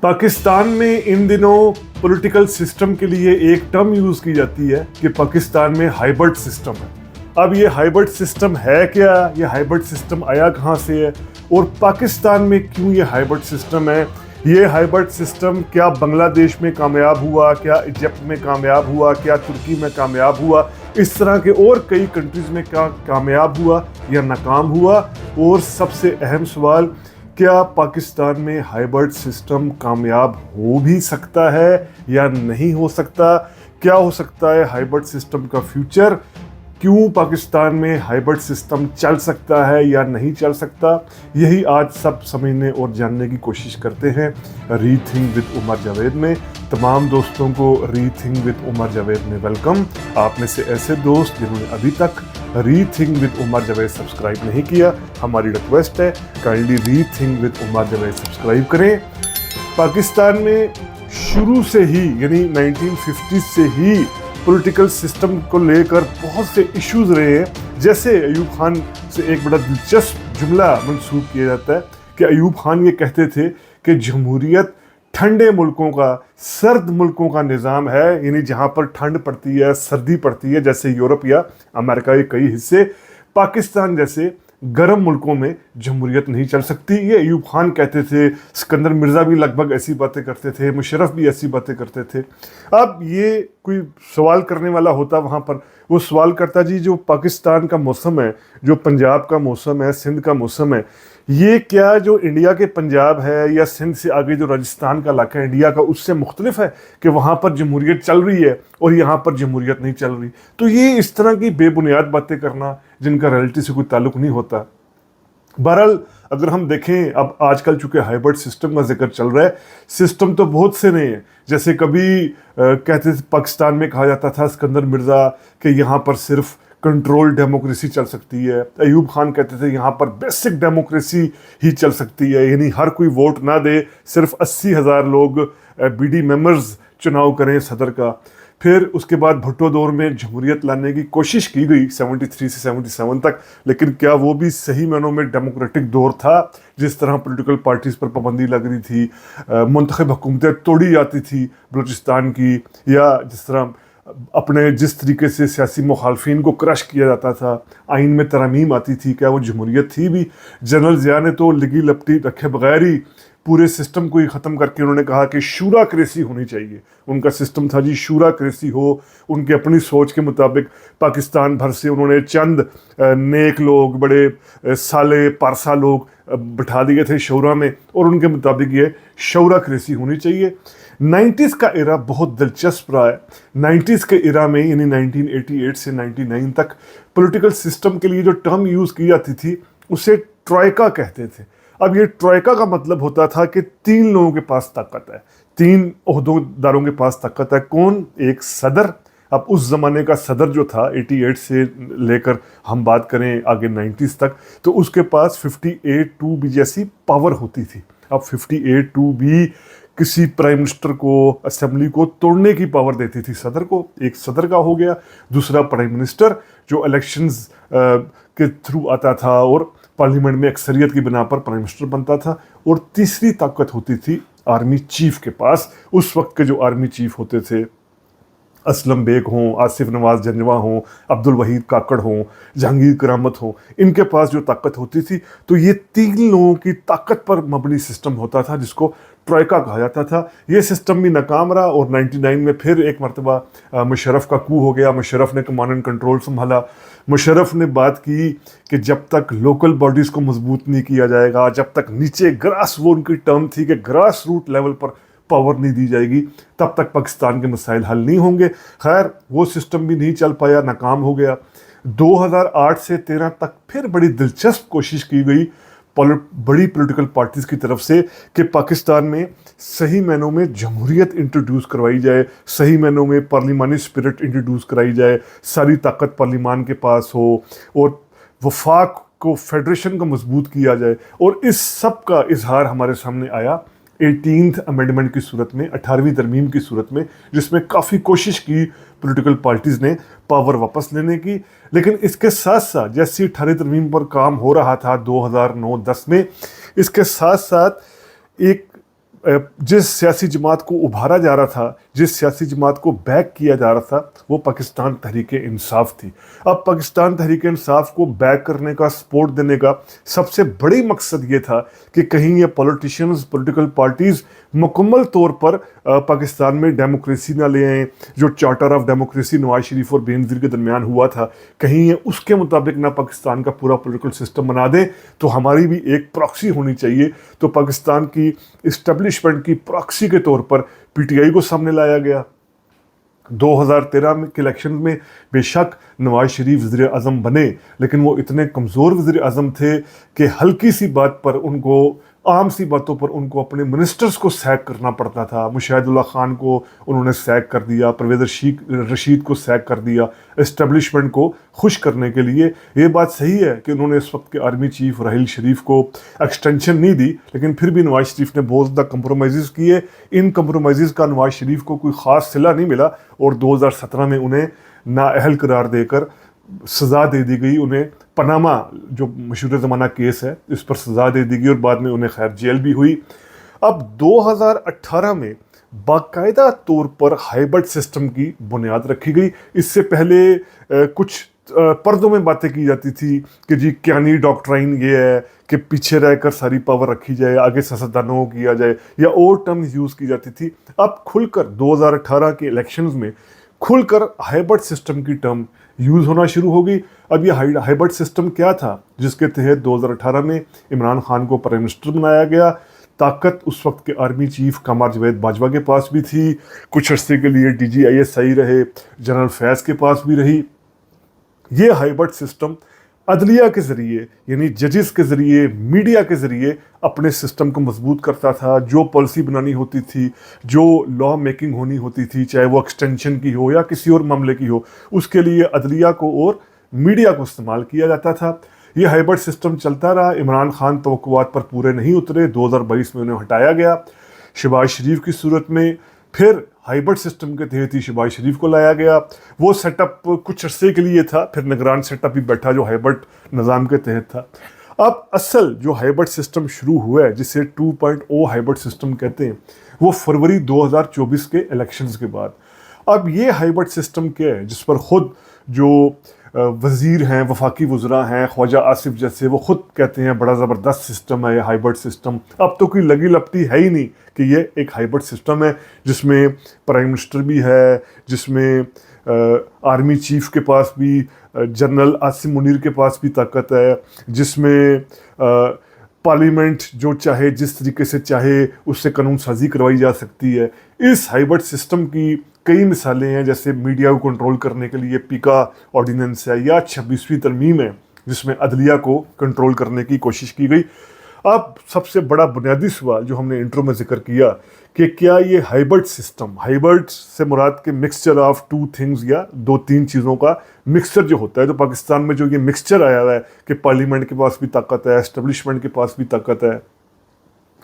पाकिस्तान में इन दिनों political system के लिए एक टर्म यूज की जाती है कि पाकिस्तान में हाइब्रिड सिस्टम है। अब ये हाइब्रिड सिस्टम है क्या, ये हाइब्रिड सिस्टम आया कहाँ से है और पाकिस्तान में क्यों ये हाइब्रिड सिस्टम है? ये हाइब्रिड सिस्टम क्या बांग्लादेश में कामयाब हुआ, क्या इजिप्ट में कामयाब हुआ, क्या तुर्की में कामयाब हुआ, इस तरह के और कई कंट्रीज में क्या कामयाब हुआ या नाकाम हुआ? और सबसे अहम सवाल, क्या पाकिस्तान में हाइब्रिड सिस्टम कामयाब हो भी सकता है या नहीं हो सकता? क्या हो सकता है हाइब्रिड सिस्टम का फ्यूचर? क्यों पाकिस्तान में हाइब्रिड सिस्टम चल सकता है या नहीं चल सकता? यही आज सब समझने और जानने की कोशिश करते हैं रीथिंक विद उमर जावेद में। तमाम दोस्तों को रीथिंक विद उमर जावेद में वेलकम। आप में से ऐसे दोस्त जिन्होंने अभी तक rethink with Umar Javed subscribe नहीं किया, हमारी रिक्वेस्ट है kindly rethink with Umar Javed subscribe करें। पाकिस्तान में शुरू से ही यानी 1950 से ही पॉलिटिकल सिस्टम को लेकर बहुत से इश्यूज रहे हैं। जैसे अयूब खान से एक बड़ा दिलचस्प जुमला मंसूब किया जाता है कि अयूब खान ये कहते थे कि जमहूरियत ठंडे मुल्कों का, सर्द मुल्कों का निज़ाम है, यानी जहाँ पर ठंड पड़ती है, सर्दी पड़ती है, जैसे यूरोप या अमेरिका के कई हिस्से। पाकिस्तान जैसे गर्म मुल्कों में जमहूरियत नहीं चल सकती, ये अयूब खान कहते थे। सिकंदर मिर्ज़ा भी लगभग ऐसी बातें करते थे, मुशर्रफ भी ऐसी बातें करते थे। अब ये कोई सवाल करने वाला होता वहाँ पर, वो सवाल करता जी जो पाकिस्तान का मौसम है, जो पंजाब का मौसम है, सिंध का मौसम है, ये क्या जो इंडिया के पंजाब है या सिंध से आगे जो राजस्थान का इलाका है इंडिया का, उससे मुख्तलिफ है कि वहाँ पर जमहूरियत चल रही है और यहाँ पर जमहूरियत नहीं चल रही? तो ये इस तरह की बेबुनियाद बातें करना जिनका रियलिटी से कोई ताल्लुक नहीं होता। बहरहाल अगर हम देखें, अब आजकल चूंकि हाइब्रिड सिस्टम का जिक्र चल रहा है, सिस्टम तो बहुत से नहीं है। जैसे कभी कहते थे, पाकिस्तान में कहा जाता था सिकंदर मिर्ज़ा कि यहाँ पर सिर्फ कंट्रोल डेमोक्रेसी चल सकती है। अयूब खान कहते थे यहाँ पर बेसिक डेमोक्रेसी ही चल सकती है, यानी हर कोई वोट ना दे, सिर्फ 80,000 लोग बीडी मेंबर्स चुनाव करें सदर का। फिर उसके बाद भुट्टो दौर में जमहूरियत लाने की कोशिश की गई 73 से 77 तक, लेकिन क्या वो भी सही मानों में डेमोक्रेटिक दौर था? जिस तरह पॉलिटिकल पार्टीज़ पर पाबंदी लग रही थी, मुंतखब हुकूमतें तोड़ी जाती थी बलूचिस्तान की, या जिस तरह अपने जिस तरीके से सियासी मुखालफिन को क्रश किया जाता था, आइन में तरमीम आती थी, क्या वो जमहूरियत थी भी? जनरल ज़िया ने तो लिगी लपटी रखे बगैर ही पूरे सिस्टम को ही ख़त्म करके उन्होंने कहा कि शूराक्रेसी होनी चाहिए। उनका सिस्टम था जी शूराक्रेसी हो, उनके अपनी सोच के मुताबिक पाकिस्तान भर से उन्होंने चंद नेक लोग, बड़े साले पारसा लोग बिठा दिए थे शूरा में और उनके मुताबिक ये शूराक्रेसी होनी चाहिए। 90s का एरा बहुत दिलचस्प रहा है। 90s के एरा में यानी 1988 से 99 तक पॉलिटिकल सिस्टम के लिए जो टर्म यूज़ की जाती थी उसे ट्रॉयका कहते थे। अब ये ट्रॉयका का मतलब होता था कि 3 लोगों के पास ताकत है, 3 ओहदेदारों के पास ताकत है। कौन? एक सदर। अब उस ज़माने का सदर जो था 88 से लेकर हम बात करें आगे 90s तक, तो उसके पास 58(2) जैसी पावर होती थी। अब 58(2) किसी प्राइम मिनिस्टर को, असेंबली को तोड़ने की पावर देती थी सदर को। एक सदर का हो गया। दूसरा प्राइम मिनिस्टर जो इलेक्शंस के थ्रू आता था और पार्लियामेंट में अक्सरियत की बिना पर प्राइम मिनिस्टर बनता था। और तीसरी ताकत होती थी आर्मी चीफ के पास। उस वक्त के जो आर्मी चीफ होते थे, असलम बेग हों, आसिफ नवाज जंजवा हों, अब्दुल वहीद काकड़ हों, जहांगीर करामत हों, इनके पास जो ताकत होती थी, तो ये 3 लोगों की ताकत पर मबनी सिस्टम होता था जिसको ट्रॉयका कहा जाता था। ये सिस्टम भी नाकाम रहा और 99 में फिर एक मरतबा मुशर्रफ का कू हो गया। मुशर्रफ ने कमांड एंड कंट्रोल संभाला। मुशर्रफ ने बात की कि जब तक लोकल बॉडीज़ को मजबूत नहीं किया जाएगा, जब तक नीचे ग्रास, वो उनकी टर्म थी कि ग्रास रूट लेवल पर पावर नहीं दी जाएगी, तब तक पाकिस्तान के मसाइल हल नहीं होंगे। खैर वो सिस्टम भी नहीं चल पाया, नाकाम हो गया। 2008 से 13 तक फिर बड़ी दिलचस्प कोशिश की गई बड़ी पॉलिटिकल पार्टीज़ की तरफ से कि पाकिस्तान में सही मायनों में जमहूरियत इंट्रोड्यूस करवाई जाए, सही मायनों में पार्लिमानी स्पिरिट इंट्रोड्यूस कराई जाए, सारी ताकत पार्लिमान के पास हो और वफाक को, फेडरेशन को मजबूत किया जाए। और इस सब का इजहार हमारे सामने आया 18th अमेंडमेंट की सूरत में, 18वीं तरमीम की सूरत में, जिसमें काफ़ी कोशिश की पॉलिटिकल पार्टीज़ ने पावर वापस लेने की। लेकिन इसके साथ साथ जैसी 18वीं तरमीम पर काम हो रहा था 2009-10 में, इसके साथ साथ एक जिस सियासी जमात को उभारा जा रहा था, जिस सियासी जमात को बैक किया जा रहा था, वो पाकिस्तान तहरीक इंसाफ थी। अब पाकिस्तान तहरीक इंसाफ को बैक करने का, सपोर्ट देने का सबसे बड़ी मकसद ये था कि कहीं ये पॉलिटिशियंस, पॉलिटिकल पार्टीज़ मुकम्मल तौर पर पाकिस्तान में डेमोक्रेसी ना ले आएँ। जो charter of democracy Nawaz Sharif और बेनज़ीर के दरमियान हुआ था, कहीं ये उसके मुताबिक ना पाकिस्तान का पूरा पॉलिटिकल सिस्टम बना दें, तो हमारी भी एक प्रॉक्सी होनी चाहिए। तो पाकिस्तान की इस्टेब्लिशमेंट की प्रॉक्सी के तौर पर पीटीआई को सामने लाया गया। 2013 के इलेक्शन में बेशक नवाज शरीफ वज़ीर आज़म बने, लेकिन वो इतने कमज़ोर वज़ीर आज़म थे कि हल्की सी बात पर उनको, आम सी बातों पर उनको अपने मिनिस्टर्स को सैक करना पड़ता था। मुशाहिदुल्लाह खान को उन्होंने सैक कर दिया, परवेज़ रशीद को सैक कर दिया, इस्टेब्लिशमेंट को खुश करने के लिए। ये बात सही है कि उन्होंने इस वक्त के आर्मी चीफ राहील शरीफ को एक्सटेंशन नहीं दी, लेकिन फिर भी नवाज शरीफ ने बहुत ज़्यादा कंप्रोमाइज़ किए। इन कंप्रोमाइज़ का नवाज शरीफ को कोई ख़ास सिला नहीं मिला और 2017 में उन्हें नाअहल करार देकर सज़ा दे दी गई। उन्हें पनामा जो मशहूर ज़माना केस है, इस पर सज़ा दे दी गई और बाद में उन्हें खैर जेल भी हुई। अब 2018 में बाकायदा तौर पर हाइब्रिड सिस्टम की बुनियाद रखी गई। इससे पहले कुछ पर्दों में बातें की जाती थी कि जी क्यानी डॉक्ट्राइन ये है कि पीछे रहकर सारी पावर रखी जाए, आगे सियासतदानों को किया जाए, या और टर्म्स यूज़ की जाती थी। अब खुलकर 2018 के इलेक्शंस में खुलकर हाइब्रिड सिस्टम की टर्म यूज़ होना शुरू हो गई। अब ये हाइब्रिड सिस्टम क्या था जिसके तहत 2018 में इमरान खान को प्राइम मिनिस्टर बनाया गया। ताकत उस वक्त के आर्मी चीफ कमर जावेद बाजवा के पास भी थी, कुछ अरसे के लिए DGISI रहे, जनरल फैज़ के पास भी रही। ये हाइब्रिड सिस्टम अदलिया के ज़रिए, यानी जजेस के ज़रिए, मीडिया के ज़रिए अपने सिस्टम को मजबूत करता था। जो पॉलिसी बनानी होती थी, जो लॉ मेकिंग होनी होती थी, चाहे वो एक्सटेंशन की हो या किसी और मामले की हो, उसके लिए अदलिया को और मीडिया को इस्तेमाल किया जाता था। ये हाइब्रिड सिस्टम चलता रहा। इमरान खान तवक्कुआत पर पूरे नहीं उतरे, 2022 में उन्हें हटाया गया। शहबाज शरीफ की सूरत में फिर हाइब्रिड सिस्टम के तहत ही शहबाज शरीफ को लाया गया। वो सेटअप कुछ अरसे के लिए था, फिर निगरान सेटअप भी बैठा जो हाइब्रिड निज़ाम के तहत था। अब असल जो हाइब्रिड सिस्टम शुरू हुआ है, जिसे 2.0 हाइब्रिड सिस्टम कहते हैं, वो फरवरी 2024 के इलेक्शंस के बाद। अब ये हाइब्रिड सिस्टम क्या है, जिस पर ख़ुद जो वज़ीर हैं, वफाकी वज़रा हैं, ख्वाजा आसिफ जैसे, वो ख़ुद कहते हैं बड़ा ज़बरदस्त सिस्टम है ये हाइब्रिड सिस्टम। अब तो कोई लगी लपटी है ही नहीं कि ये एक हाइब्रिड सिस्टम है जिसमें प्राइम मिनिस्टर भी है, जिसमें आर्मी चीफ के पास भी, जनरल आसिम मुनीर के पास भी ताकत है, जिसमें पार्लियामेंट जो चाहे जिस तरीके से चाहे उससे कानून साजी करवाई जा सकती है। इस हाइब्रिड सिस्टम की कई मिसालें हैं, जैसे मीडिया को कंट्रोल करने के लिए पीका ऑर्डिनेंस है, या 26वीं तरमीम है जिसमें अदलिया को कंट्रोल करने की कोशिश की गई। अब सबसे बड़ा बुनियादी सवाल जो हमने इंट्रो में जिक्र किया कि क्या ये हाइब्रिड सिस्टम, हाइब्रिड से मुराद के मिक्सचर ऑफ टू थिंग्स या दो तीन चीज़ों का मिक्सचर जो होता है, तो पाकिस्तान में जो ये मिक्सचर आया हुआ है कि पार्लियामेंट के पास भी ताकत है, एस्टेब्लिशमेंट के पास भी ताकत है,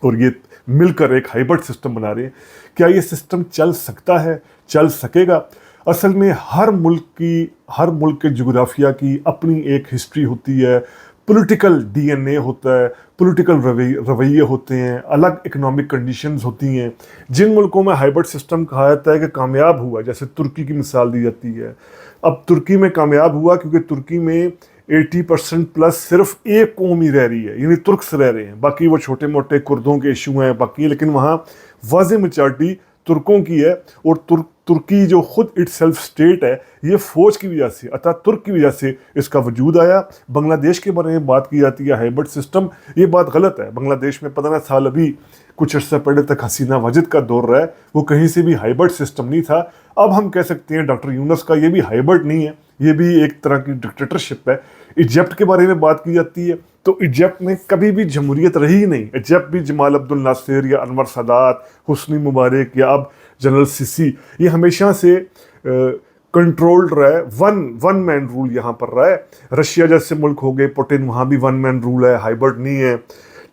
और ये मिलकर एक हाइब्रिड सिस्टम बना रहे हैं, क्या ये सिस्टम चल सकता है, चल सकेगा? असल में हर मुल्क के जोग्राफिया की अपनी एक हिस्ट्री होती है, पॉलिटिकल DNA होता है, पॉलिटिकल रवैये होते हैं, अलग इकोनॉमिक कंडीशंस होती हैं। जिन मुल्कों में हाइब्रिड सिस्टम कहा जाता है कि कामयाब हुआ, जैसे तुर्की की मिसाल दी जाती है। अब तुर्की में कामयाब हुआ क्योंकि तुर्की में 80% प्लस सिर्फ एक कौम ही रह रही है, यानी तुर्क्स रह रहे हैं। बाकी वो छोटे मोटे कुर्दों के इशू हैं बाकी, लेकिन वहाँ वाज़े मेजॉरिटी तुर्कों की है। और तुर्की जो खुद इट सेल्फ स्टेट है, ये फ़ौज की वजह से, अतः तुर्क की वजह से इसका वजूद आया। बांग्लादेश के बारे में बात की जाती है हाइब्रिड सिस्टम, ये बात गलत है। बांग्लादेश में 15 साल अभी कुछ अर्सा पहले तक हसीना वाजिद का दौर रहा है, वो कहीं से भी हाइब्रिड सिस्टम नहीं था। अब हम कह सकते हैं डॉक्टर यूनुस का ये भी हाइब्रिड नहीं है, ये भी एक तरह की डिक्टेटरशिप है। इजिप्ट के बारे में बात की जाती है, तो इजिप्ट में कभी भी जमहूरियत रही ही नहीं। इजिप्ट भी जमाल अब्दुल नासिर या अनवर सादात, हुस्नी मुबारक या अब जनरल सिसी, ये हमेशा से कंट्रोल्ड रहा है। वन मैन रूल यहाँ पर रहा है। रशिया जैसे मुल्क हो गए, पुतिन, वहाँ भी वन मैन रूल है, हाइब्रिड नहीं है।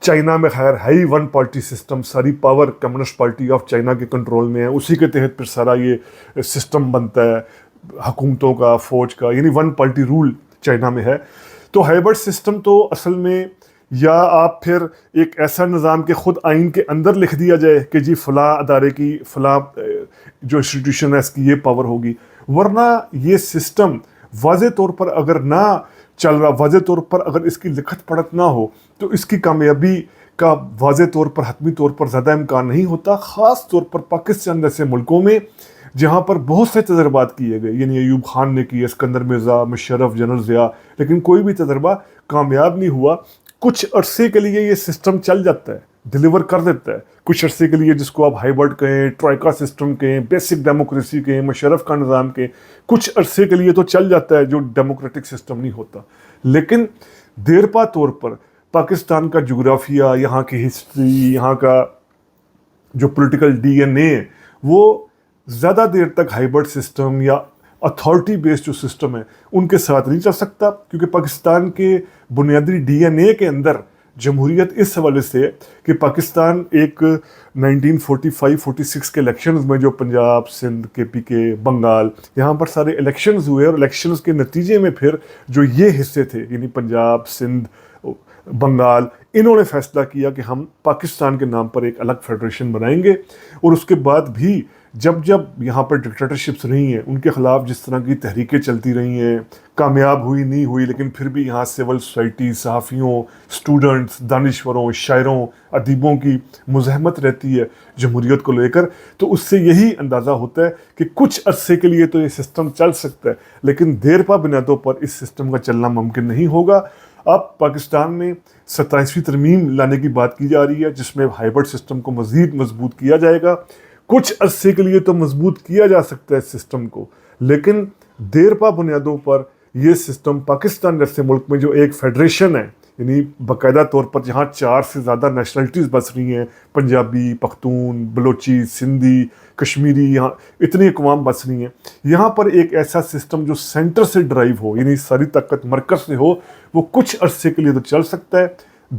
चाइना में खैर है ही वन पार्टी सिस्टम, सारी power communist party of China के कंट्रोल में है, उसी के तहत फिर सारा ये सिस्टम बनता है हुकूमतों का, फ़ौज का, यानी वन पार्टी रूल चाइना में है। तो हाइब्रिड सिस्टम तो असल में یا آپ پھر ایک ایسا نظام کہ خود آئین کے اندر لکھ دیا جائے کہ جی فلاں ادارے کی فلاں جو انسٹیٹیوشن ہے اس کی یہ پاور ہوگی. ورنہ یہ سسٹم واضح طور پر اگر نہ چل رہا، واضح طور پر اگر اس کی لکھت پڑھت نہ ہو تو اس کی کامیابی کا واضح طور پر حتمی طور پر زیادہ امکان نہیں ہوتا، خاص طور پر پاکستان جیسے ملکوں میں جہاں پر بہت سے تجربات کیے گئے. یعنی ایوب خان نے کیے، اسکندر مرزا، مشرف، جنرل ضیاء، لیکن کوئی بھی تجربہ کامیاب نہیں ہوا. کچھ عرصے کے لیے یہ سسٹم چل جاتا ہے، ڈیلیور کر دیتا ہے کچھ عرصے کے لیے، جس کو آپ ہائیبرڈ کہیں، ٹرائکا سسٹم کہیں، بیسک ڈیموکریسی کہیں، مشرف کا نظام کہیں. کچھ عرصے کے لیے تو چل جاتا ہے جو ڈیموکریٹک سسٹم نہیں ہوتا. لیکن دیرپا طور پر پاکستان کا جغرافیہ، یہاں کی ہسٹری، یہاں کا جو پولیٹیکل ڈی این اے، وہ زیادہ دیر تک ہائیبرڈ سسٹم یا اتھارٹی بیسڈ جو سسٹم ہے ان کے ساتھ نہیں چل سکتا، کیونکہ پاکستان کے بنیادی ڈی این اے کے اندر جمہوریت اس حوالے سے ہے کہ پاکستان ایک 1945-46 کے الیکشنز میں جو پنجاب، سندھ، کے پی کے، بنگال، یہاں پر سارے الیکشنز ہوئے، اور الیکشنز کے نتیجے میں پھر جو یہ حصے تھے یعنی پنجاب، سندھ، بنگال، انہوں نے فیصلہ کیا کہ ہم پاکستان کے نام پر ایک الگ فیڈریشن بنائیں گے. اور اس کے بعد بھی جب یہاں پر ڈکٹیٹرشپس رہی ہیں، ان کے خلاف جس طرح کی تحریکیں چلتی رہی ہیں، کامیاب ہوئی نہیں ہوئی، لیکن پھر بھی یہاں سول سوسائٹی، صحافیوں، اسٹوڈنٹس، دانشوروں، شاعروں، ادیبوں کی مزاحمت رہتی ہے جمہوریت کو لے کر. تو اس سے یہی اندازہ ہوتا ہے کہ کچھ عرصے کے لیے تو یہ سسٹم چل سکتا ہے، لیکن دیرپا بنیادوں پر اس سسٹم کا چلنا ممکن نہیں ہوگا. اب پاکستان میں 27ویں ترمیم لانے کی بات کی جا رہی ہے، جس میں ہائیبرڈ سسٹم کو مزید مضبوط کیا جائے گا. کچھ عرصے کے لیے تو مضبوط کیا جا سکتا ہے اس سسٹم کو، لیکن دیرپا بنیادوں پر یہ سسٹم پاکستان جیسے ملک میں جو ایک فیڈریشن ہے، یعنی باقاعدہ طور پر جہاں 4 سے زیادہ نیشنلٹیز بس رہی ہیں، پنجابی، پختون، بلوچی، سندھی، کشمیری، یہاں اتنی اقوام بس رہی ہیں، یہاں پر ایک ایسا سسٹم جو سینٹر سے ڈرائیو ہو، یعنی ساری طاقت مرکز سے ہو، وہ کچھ عرصے کے لیے تو چل سکتا ہے،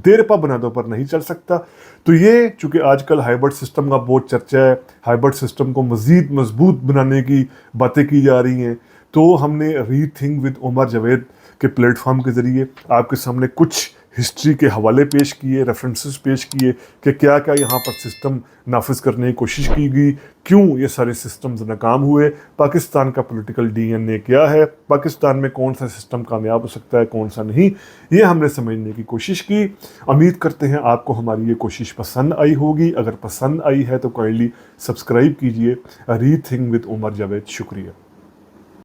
دیرپا بنیادوں پر نہیں چل سکتا. تو یہ چونکہ آج کل ہائیبرڈ سسٹم کا بہت چرچا ہے، ہائیبرڈ سسٹم کو مزید مضبوط بنانے کی باتیں کی جا رہی ہیں، تو ہم نے ری تھنک ود عمر جاوید کے پلیٹ فارم کے ذریعے آپ کے سامنے کچھ ہسٹری کے حوالے پیش کیے، ریفرنسز پیش کیے کہ کیا کیا یہاں پر سسٹم نافذ کرنے کی کوشش کی گئی، کیوں یہ سارے سسٹمز ناکام ہوئے، پاکستان کا پولیٹیکل ڈی این اے کیا ہے، پاکستان میں کون سا سسٹم کامیاب ہو سکتا ہے، کون سا نہیں، یہ ہم نے سمجھنے کی کوشش کی. امید کرتے ہیں آپ کو ہماری یہ کوشش پسند آئی ہوگی. اگر پسند آئی ہے تو کائنڈلی سبسکرائب کیجئے ری تھنک ود عمر جاوید. شکریہ.